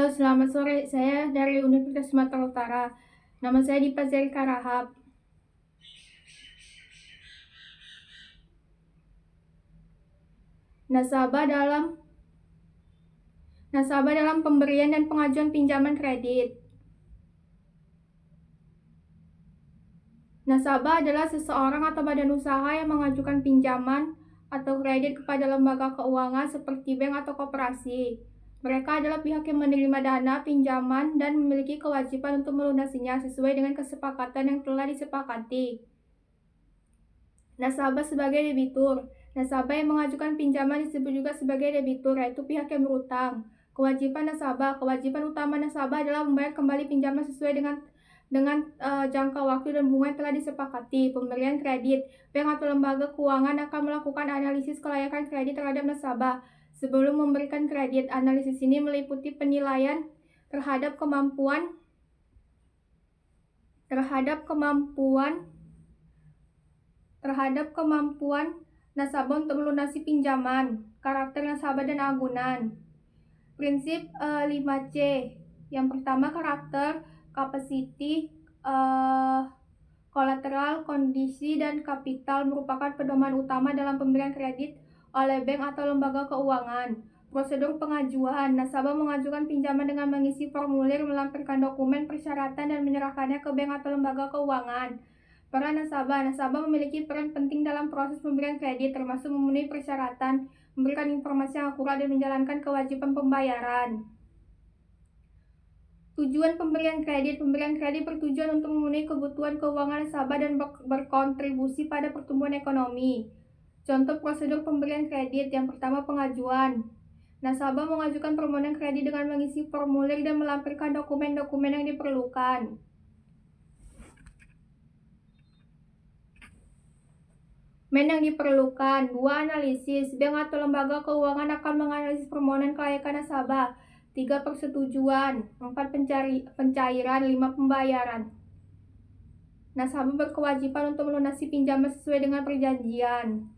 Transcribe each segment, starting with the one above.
Halo, selamat sore. Saya dari Universitas Sumatera Utara. Nama saya Dipa Zerika Rahab. Nasabah dalam pemberian dan pengajuan pinjaman kredit. Nasabah adalah seseorang atau badan usaha yang mengajukan pinjaman atau kredit kepada lembaga keuangan seperti bank atau koperasi. Mereka adalah pihak yang menerima dana pinjaman dan memiliki kewajiban untuk melunasinya sesuai dengan kesepakatan yang telah disepakati. Nasabah sebagai debitur. Nasabah yang mengajukan pinjaman disebut juga sebagai debitur, yaitu pihak yang berutang. Kewajiban nasabah. Kewajiban utama nasabah adalah membayar kembali pinjaman sesuai dengan jangka waktu dan bunga yang telah disepakati. Pemberian kredit. Bank atau lembaga keuangan akan melakukan analisis kelayakan kredit terhadap nasabah. Sebelum memberikan kredit, analisis ini meliputi penilaian terhadap kemampuan nasabah untuk melunasi pinjaman, karakter nasabah dan agunan. Prinsip 5C. Yang pertama karakter, capacity, kolateral, kondisi, dan kapital merupakan pedoman utama dalam pemberian kredit oleh bank atau lembaga keuangan. Prosedur pengajuan. Nasabah mengajukan pinjaman dengan mengisi formulir, melampirkan dokumen persyaratan, dan menyerahkannya ke bank atau lembaga keuangan. Peran nasabah. Nasabah memiliki peran penting dalam proses pemberian kredit, termasuk memenuhi persyaratan, memberikan informasi yang akurat, dan menjalankan kewajiban pembayaran. Tujuan pemberian kredit. Pemberian kredit bertujuan untuk memenuhi kebutuhan keuangan nasabah dan berkontribusi pada pertumbuhan ekonomi. Contoh prosedur pemberian kredit. Yang pertama, pengajuan. Nasabah mengajukan permohonan kredit dengan mengisi formulir dan melampirkan dokumen-dokumen yang diperlukan. Yang diperlukan. 2. Analisis. Bank atau lembaga keuangan akan menganalisis permohonan kelayakan nasabah. 3. Persetujuan. 4. Pencairan. 5. Pembayaran. Nasabah berkewajiban untuk melunasi pinjaman sesuai dengan perjanjian.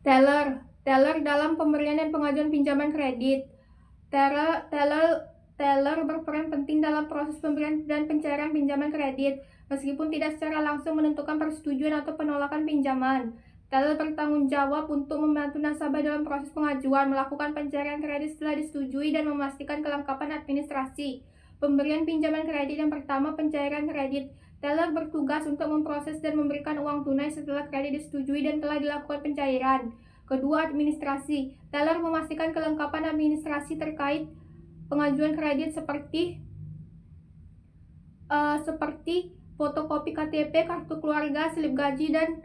Teller dalam pemberian dan pengajuan pinjaman kredit. Teller berperan penting dalam proses pemberian dan pencairan pinjaman kredit, meskipun tidak secara langsung menentukan persetujuan atau penolakan pinjaman. Teller bertanggung jawab untuk membantu nasabah dalam proses pengajuan, melakukan pencairan kredit setelah disetujui, dan memastikan kelengkapan administrasi. Pemberian pinjaman kredit. Yang pertama, pencairan kredit. Teller bertugas untuk memproses dan memberikan uang tunai setelah kredit disetujui dan telah dilakukan pencairan. Kedua, administrasi. Teller memastikan kelengkapan administrasi terkait pengajuan kredit seperti fotokopi KTP, kartu keluarga, slip gaji, dan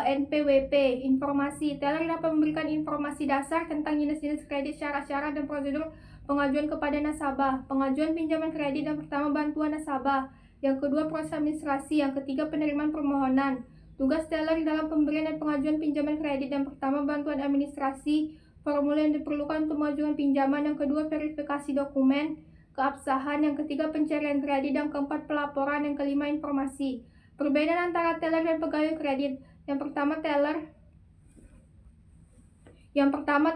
NPWP. Informasi. Teller dapat memberikan informasi dasar tentang jenis-jenis kredit, syarat-syarat, dan prosedur pengajuan kepada nasabah. Pengajuan pinjaman kredit. Yang pertama, bantuan nasabah. Yang kedua, proses administrasi. Yang ketiga, penerimaan permohonan. Tugas teller dalam pemberian dan pengajuan pinjaman kredit. Yang pertama, bantuan administrasi, formulir yang diperlukan untuk mengajukan pinjaman. Yang kedua, verifikasi dokumen keabsahan. Yang ketiga, pencarian kredit. Yang keempat, pelaporan. Yang kelima, informasi. Perbedaan antara teller dan pegawai kredit. Yang pertama,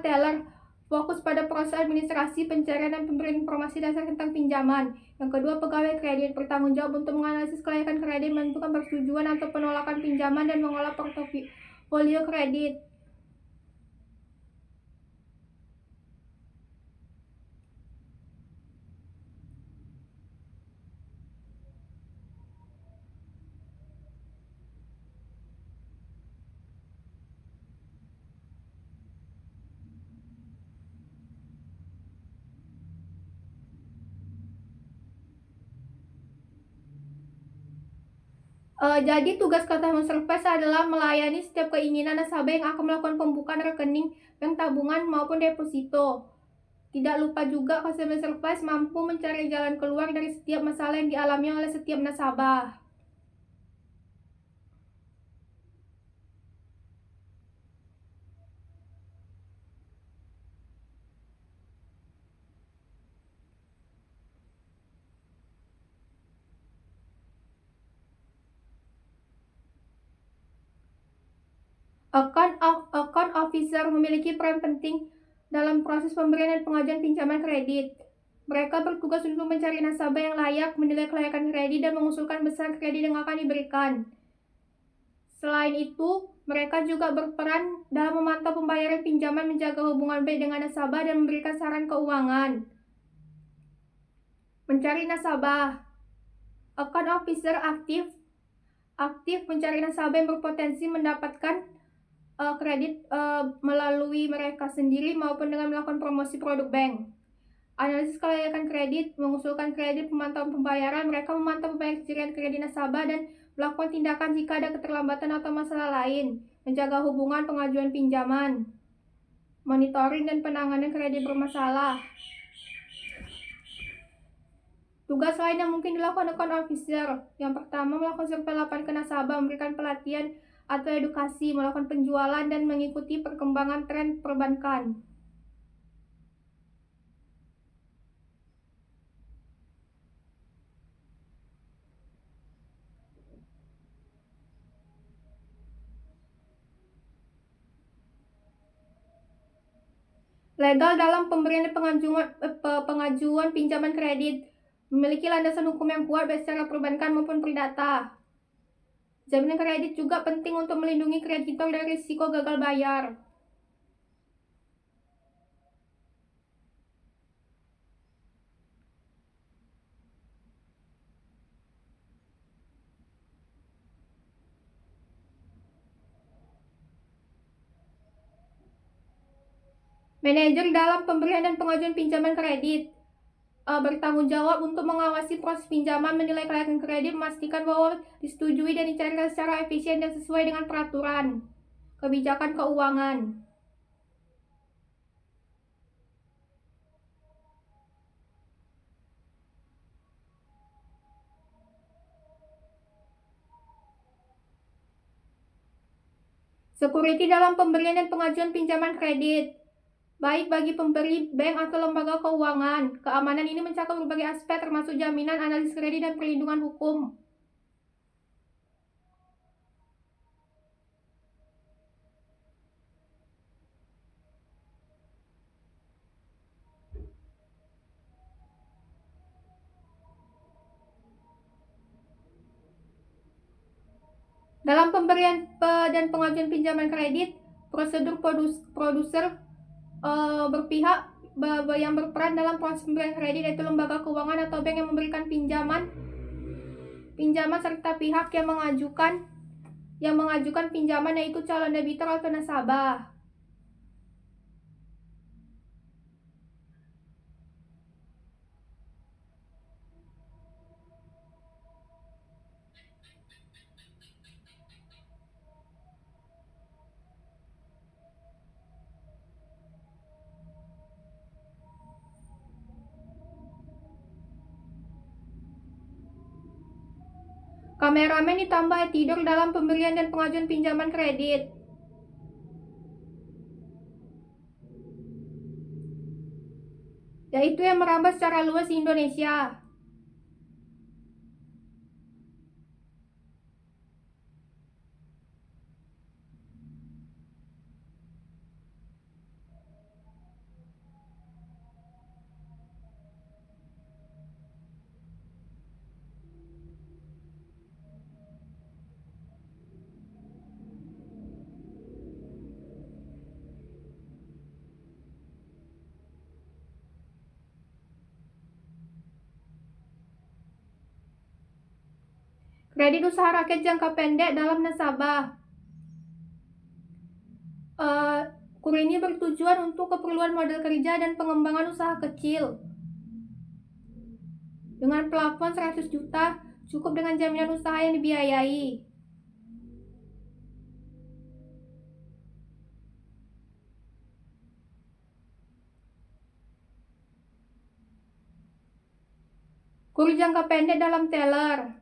teller fokus pada proses administrasi, pencarian, dan pemberian informasi dasar tentang pinjaman. Yang kedua, pegawai kredit bertanggung jawab untuk menganalisis kelayakan kredit, menentukan persetujuan atau penolakan pinjaman, dan mengolah portofolio kredit. Jadi tugas customer service adalah melayani setiap keinginan nasabah yang akan melakukan pembukaan rekening bank tabungan maupun deposito. Tidak lupa juga customer service mampu mencari jalan keluar dari setiap masalah yang dialami oleh setiap nasabah. Account officer memiliki peran penting dalam proses pemberian dan pengajuan pinjaman kredit. Mereka bertugas untuk mencari nasabah yang layak, menilai kelayakan kredit, dan mengusulkan besar kredit yang akan diberikan. Selain itu, mereka juga berperan dalam memantau pembayaran pinjaman, menjaga hubungan baik dengan nasabah, dan memberikan saran keuangan. Mencari nasabah. Account officer aktif mencari nasabah yang berpotensi mendapatkan kredit melalui mereka sendiri maupun dengan melakukan promosi produk bank. Analisis kelayakan kredit, mengusulkan kredit, pemantauan pembayaran. Mereka memantau pembayaran kredit nasabah dan melakukan tindakan jika ada keterlambatan atau masalah lain. Menjaga hubungan pengajuan pinjaman, monitoring dan penanganan kredit bermasalah. Tugas lain yang mungkin dilakukan account officer. Yang pertama, melakukan survei lapangan ke nasabah, memberikan pelatihan atau edukasi, melakukan penjualan, dan mengikuti perkembangan tren perbankan. Legal dalam pemberian dan pengajuan pinjaman kredit, memiliki landasan hukum yang kuat baik secara perbankan maupun perdata. Jaminan kredit juga penting untuk melindungi kreditor dari risiko gagal bayar. Manajer dalam pemberian dan pengajuan pinjaman kredit bertanggung jawab untuk mengawasi proses pinjaman, menilai kelayakan kredit, memastikan bahwa disetujui dan dicairkan secara efisien dan sesuai dengan peraturan kebijakan keuangan. Security dalam pemberian dan pengajuan pinjaman kredit, baik bagi pemberi, bank, atau lembaga keuangan. Keamanan ini mencakup berbagai aspek termasuk jaminan, analisis kredit, dan perlindungan hukum. Dalam pemberian dan pengajuan pinjaman kredit, prosedur produser berpihak yang berperan dalam proses pemberian kredit yaitu lembaga keuangan atau bank yang memberikan pinjaman serta pihak yang mengajukan pinjaman yaitu calon debitur atau nasabah. Kameramen ditambah tidur dalam pemberian dan pengajuan pinjaman kredit. Yaitu yang merambah secara luas di Indonesia. Kredit usaha rakyat jangka pendek dalam nasabah. KUR ini bertujuan untuk keperluan modal kerja dan pengembangan usaha kecil. Dengan plafon 100 juta, cukup dengan jaminan usaha yang dibiayai. Kur jangka pendek dalam teller.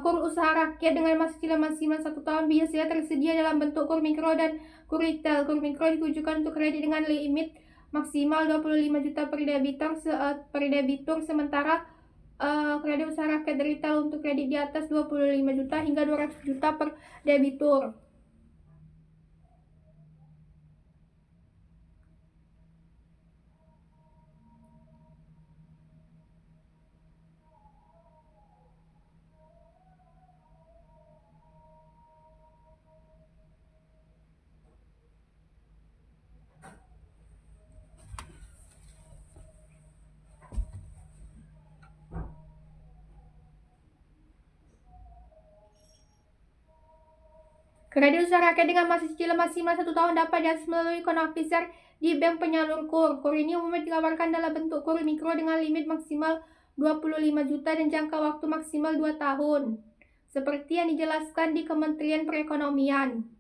Kur usaha rakyat dengan masa cicilan maksimal 1 tahun biasanya tersedia dalam bentuk kur mikro dan kur retail. Kur mikro ditujukan untuk kredit dengan limit maksimal 25 juta per debitur, sementara kredit usaha rakyat retail untuk kredit di atas 25 juta hingga 200 juta per debitur. Kredit usaha rakyat dengan masa cicilan maksimal 1 tahun dapat diakses melalui konafisir di bank penyalur kur. Kur ini umumnya ditawarkan dalam bentuk kur mikro dengan limit maksimal 25 juta dan jangka waktu maksimal 2 tahun. Seperti yang dijelaskan di Kementerian Perekonomian.